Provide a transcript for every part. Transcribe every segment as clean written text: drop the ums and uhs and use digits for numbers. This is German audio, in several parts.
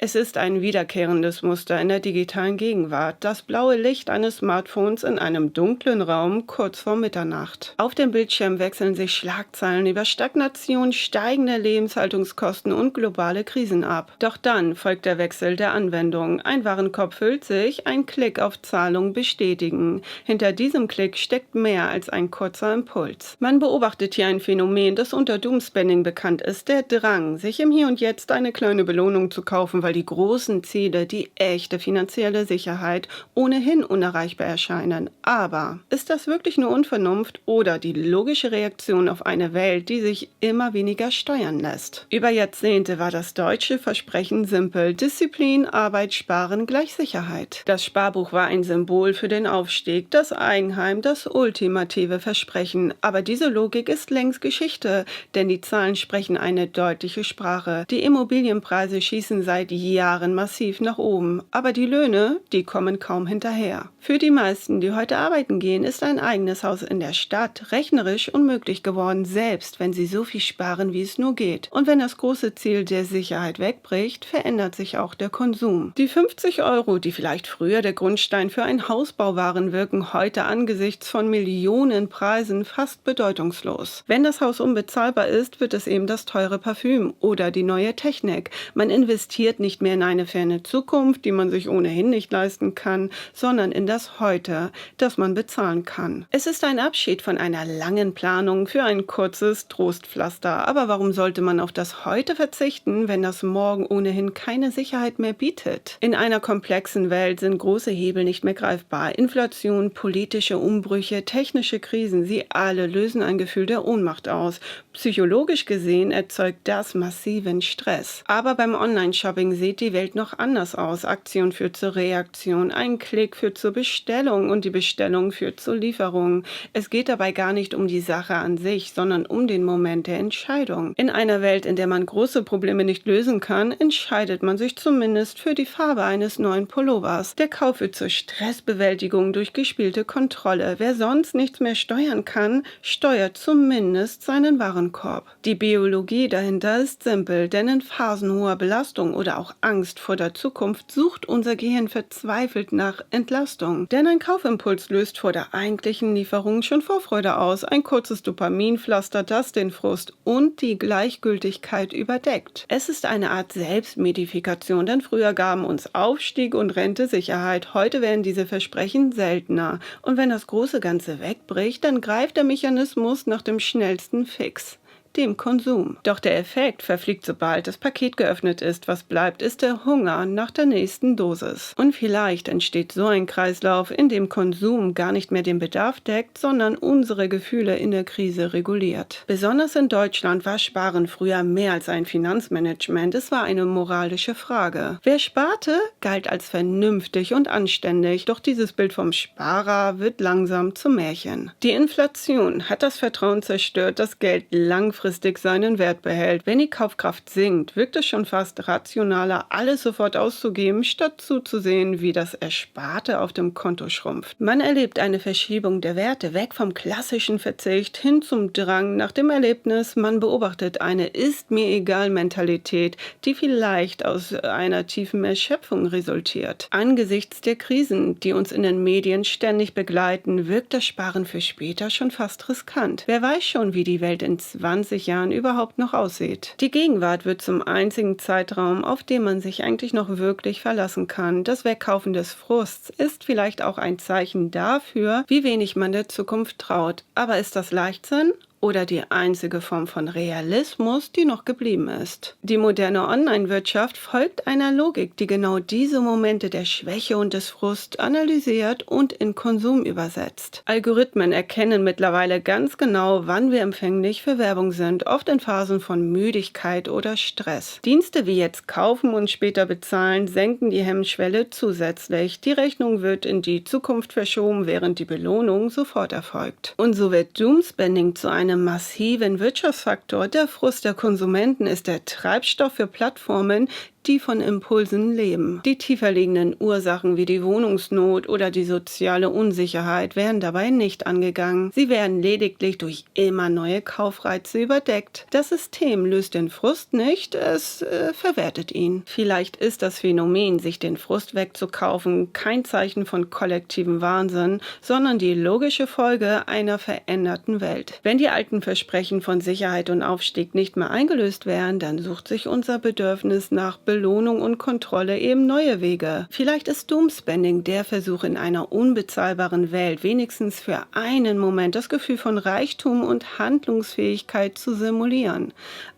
Es ist ein wiederkehrendes Muster in der digitalen Gegenwart, das blaue Licht eines Smartphones in einem dunklen Raum kurz vor Mitternacht. Auf dem Bildschirm wechseln sich Schlagzeilen über Stagnation, steigende Lebenshaltungskosten und globale Krisen ab. Doch dann folgt der Wechsel der Anwendung. Ein Warenkorb füllt sich, ein Klick auf Zahlung bestätigen. Hinter diesem Klick steckt mehr als ein kurzer Impuls. Man beobachtet hier ein Phänomen, das unter Doomspending bekannt ist, der Drang, sich im Hier und Jetzt eine kleine Belohnung zu kaufen, weil die großen Ziele, die echte finanzielle Sicherheit, ohnehin unerreichbar erscheinen. Aber ist das wirklich nur Unvernunft oder die logische Reaktion auf eine Welt, die sich immer weniger steuern lässt? Über Jahrzehnte war das deutsche Versprechen simpel: Disziplin, Arbeit, Sparen gleich Sicherheit. Das Sparbuch war ein Symbol für den Aufstieg, das Eigenheim, das ultimative Versprechen. Aber diese Logik ist längst Geschichte, denn die Zahlen sprechen eine deutliche Sprache. Die Immobilienpreise schießen seit Jahren massiv nach oben, aber die Löhne, die kommen kaum hinterher. Für die meisten, die heute arbeiten gehen, ist ein eigenes Haus in der Stadt rechnerisch unmöglich geworden, selbst wenn sie so viel sparen, wie es nur geht. Und wenn das große Ziel der Sicherheit wegbricht, verändert sich auch der Konsum. Die 50 Euro, die vielleicht früher der Grundstein für einen Hausbau waren, wirken heute angesichts von Millionenpreisen fast bedeutungslos. Wenn das Haus unbezahlbar ist, wird es eben das teure Parfüm oder die neue Technik. Man investiert nicht mehr in eine ferne Zukunft, die man sich ohnehin nicht leisten kann, sondern in das Heute, das man bezahlen kann. Es ist ein Abschied von einer langen Planung für ein kurzes Trostpflaster. Aber warum sollte man auf das Heute verzichten, wenn das Morgen ohnehin keine Sicherheit mehr bietet? In einer komplexen Welt sind große Hebel nicht mehr greifbar. Inflation, politische Umbrüche, technische Krisen, sie alle lösen ein Gefühl der Ohnmacht aus. Psychologisch gesehen erzeugt das massiven Stress. Aber beim Online-Shopping sieht die Welt noch anders aus. Aktion führt zur Reaktion, ein Klick führt zur Bestellung und die Bestellung führt zur Lieferung. Es geht dabei gar nicht um die Sache an sich, sondern um den Moment der Entscheidung. In einer Welt, in der man große Probleme nicht lösen kann, entscheidet man sich zumindest für die Farbe eines neuen Pullovers. Der Kauf wird zur Stressbewältigung durch gespielte Kontrolle. Wer sonst nichts mehr steuern kann, steuert zumindest seinen Warenkorb. Die Biologie dahinter ist simpel, denn in Phasen hoher Belastung oder auch Angst vor der Zukunft sucht unser Gehirn verzweifelt nach Entlastung. Denn ein Kaufimpuls löst vor der eigentlichen Lieferung schon Vorfreude aus. Ein kurzes Dopaminpflaster, das den Frust und die Gleichgültigkeit überdeckt. Es ist eine Art Selbstmedifikation, denn früher gaben uns Aufstieg und Rente Sicherheit. Heute werden diese Versprechen seltener. Und wenn das große Ganze wegbricht, dann greift der Mechanismus nach dem schnellsten Fix: dem Konsum. Doch der Effekt verfliegt, sobald das Paket geöffnet ist. Was bleibt, ist der Hunger nach der nächsten Dosis. Und vielleicht entsteht so ein Kreislauf, in dem Konsum gar nicht mehr den Bedarf deckt, sondern unsere Gefühle in der Krise reguliert. Besonders in Deutschland war Sparen früher mehr als ein Finanzmanagement. Es war eine moralische Frage. Wer sparte, galt als vernünftig und anständig. Doch dieses Bild vom Sparer wird langsam zum Märchen. Die Inflation hat das Vertrauen zerstört, dass Geld langfristig seinen Wert behält. Wenn die Kaufkraft sinkt, wirkt es schon fast rationaler, alles sofort auszugeben, statt zuzusehen, wie das Ersparte auf dem Konto schrumpft. Man erlebt eine Verschiebung der Werte weg vom klassischen Verzicht hin zum Drang nach dem Erlebnis. Man beobachtet eine Ist-mir-egal-Mentalität, die vielleicht aus einer tiefen Erschöpfung resultiert. Angesichts der Krisen, die uns in den Medien ständig begleiten, wirkt das Sparen für später schon fast riskant. Wer weiß schon, wie die Welt in 20 Jahren überhaupt noch aussieht. Die Gegenwart wird zum einzigen Zeitraum, auf den man sich eigentlich noch wirklich verlassen kann. Das Wegkaufen des Frusts ist vielleicht auch ein Zeichen dafür, wie wenig man der Zukunft traut. Aber ist das Leichtsinn oder die einzige Form von Realismus, die noch geblieben ist? Die moderne Online-Wirtschaft folgt einer Logik, die genau diese Momente der Schwäche und des Frust analysiert und in Konsum übersetzt. Algorithmen erkennen mittlerweile ganz genau, wann wir empfänglich für Werbung sind, oft in Phasen von Müdigkeit oder Stress. Dienste wie jetzt kaufen und später bezahlen senken die Hemmschwelle zusätzlich. Die Rechnung wird in die Zukunft verschoben, während die Belohnung sofort erfolgt. Und so wird Doomspending zu einem massiven Wirtschaftsfaktor. Der Frust der Konsumenten ist der Treibstoff für Plattformen, die von Impulsen leben. Die tiefer liegenden Ursachen wie die Wohnungsnot oder die soziale Unsicherheit werden dabei nicht angegangen. Sie werden lediglich durch immer neue Kaufreize überdeckt. Das System löst den Frust nicht, es verwertet ihn. Vielleicht ist das Phänomen, sich den Frust wegzukaufen, kein Zeichen von kollektivem Wahnsinn, sondern die logische Folge einer veränderten Welt. Wenn die alten Versprechen von Sicherheit und Aufstieg nicht mehr eingelöst werden, dann sucht sich unser Bedürfnis nach Belohnung und Kontrolle eben neue Wege. Vielleicht ist Doomspending der Versuch, in einer unbezahlbaren Welt wenigstens für einen Moment das Gefühl von Reichtum und Handlungsfähigkeit zu simulieren.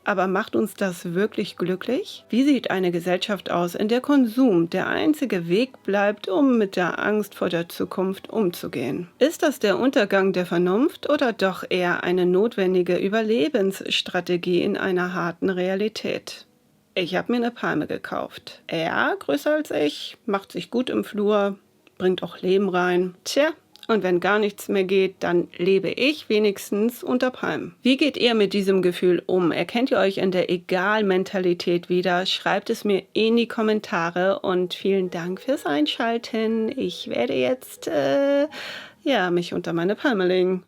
Aber macht uns das wirklich glücklich? Wie sieht eine Gesellschaft aus, in der Konsum der einzige Weg bleibt, um mit der Angst vor der Zukunft umzugehen? Ist das der Untergang der Vernunft oder doch eher eine notwendige Überlebensstrategie in einer harten Realität? Ich habe mir eine Palme gekauft. Ja, größer als ich, macht sich gut im Flur, bringt auch Leben rein. Tja, und wenn gar nichts mehr geht, dann lebe ich wenigstens unter Palmen. Wie geht ihr mit diesem Gefühl um? Erkennt ihr euch in der Egal-Mentalität wieder? Schreibt es mir in die Kommentare und vielen Dank fürs Einschalten. Ich werde jetzt, mich unter meine Palme legen.